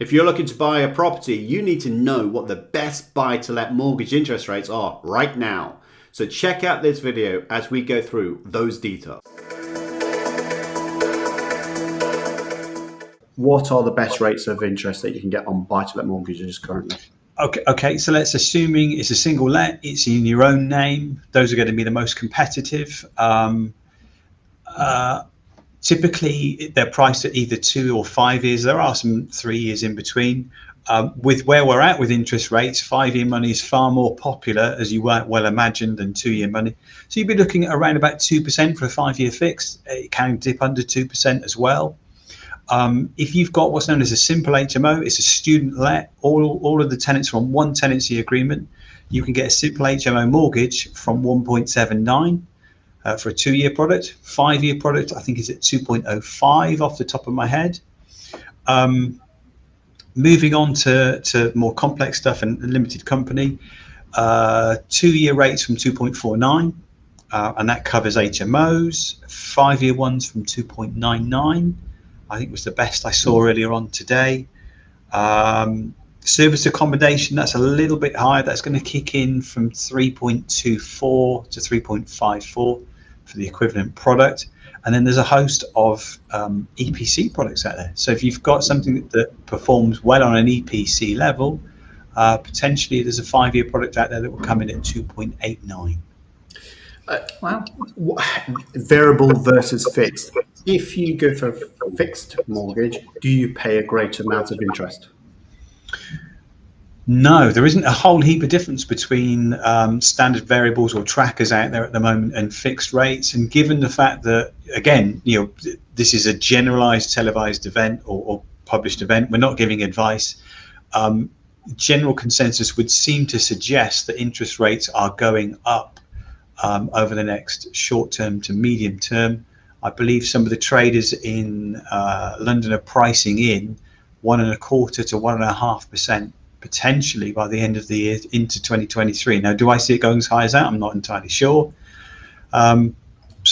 If you're looking to buy a property, you need to know what the best buy-to-let mortgage interest rates are right now. So check out this video as we go through those details. What are the best rates of interest that you can get on buy-to-let mortgages currently? Okay. So let's assuming it's a single let, it's in your own name. Those are going to be the most competitive. Typically, they're priced at either 2 or 5 years. There are some 3 years in between. With where we're at with interest rates, 5-year money is far more popular, as you might well imagine, than 2-year money. So you'd be looking at around about 2% for a 5-year fix. It can dip under 2% as well. If you've got what's known as a simple HMO, it's a student let. All of the tenants are on one tenancy agreement. You can get a simple HMO mortgage from 1.79. For a 2-year product. 5-year product, I think, is at 2.05 off the top of my head. Moving on to more complex stuff and limited company, 2-year rates from 2.49, and that covers HMOs. 5-year ones from 2.99, I think was the best I saw earlier on today. Service accommodation, that's a little bit higher. That's going to kick in from 3.24 to 3.54 for the equivalent product. And then there's a host of EPC products out there. So if you've got something that performs well on an EPC level, potentially there's a 5-year product out there that will come in at 2.89. Wow. Variable versus fixed. If you go for a fixed mortgage, do you pay a greater amount of interest? No, there isn't a whole heap of difference between standard variables or trackers out there at the moment and fixed rates. And given the fact that, again, this is a generalized televised event or published event, we're not giving advice. General consensus would seem to suggest that interest rates are going up over the next short term to medium term. I believe some of the traders in London are pricing in 1.25% to 1.5%. Potentially by the end of the year into 2023. Now, do I see it going as high as that? I'm not entirely sure. So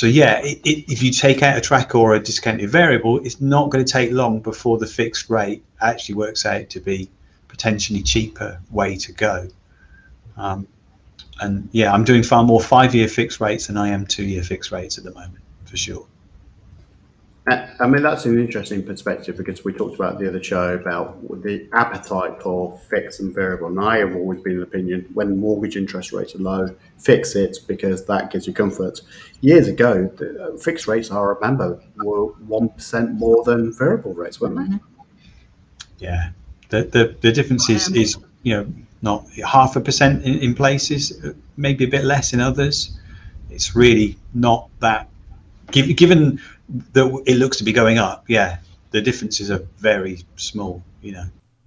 yeah, if you take out a tracker or a discounted variable, it's not going to take long before the fixed rate actually works out to be potentially cheaper way to go. And yeah, I'm doing far more 5-year fixed rates than I am 2-year fixed rates at the moment, for sure. I mean, that's an interesting perspective because we talked about the other show about the appetite for fixed and variable. And I have always been of the opinion when mortgage interest rates are low, fix it because that gives you comfort. Years ago, the fixed rates, I remember, were 1% more than variable rates, weren't they? Yeah, the difference is not 0.5% in places, maybe a bit less in others. It's really not that. Given that it looks to be going up, yeah, the differences are very small,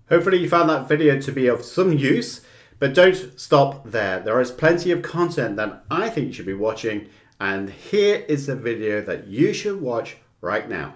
Hopefully you found that video to be of some use, but don't stop there. There is plenty of content that I think you should be watching, and here is the video that you should watch right now.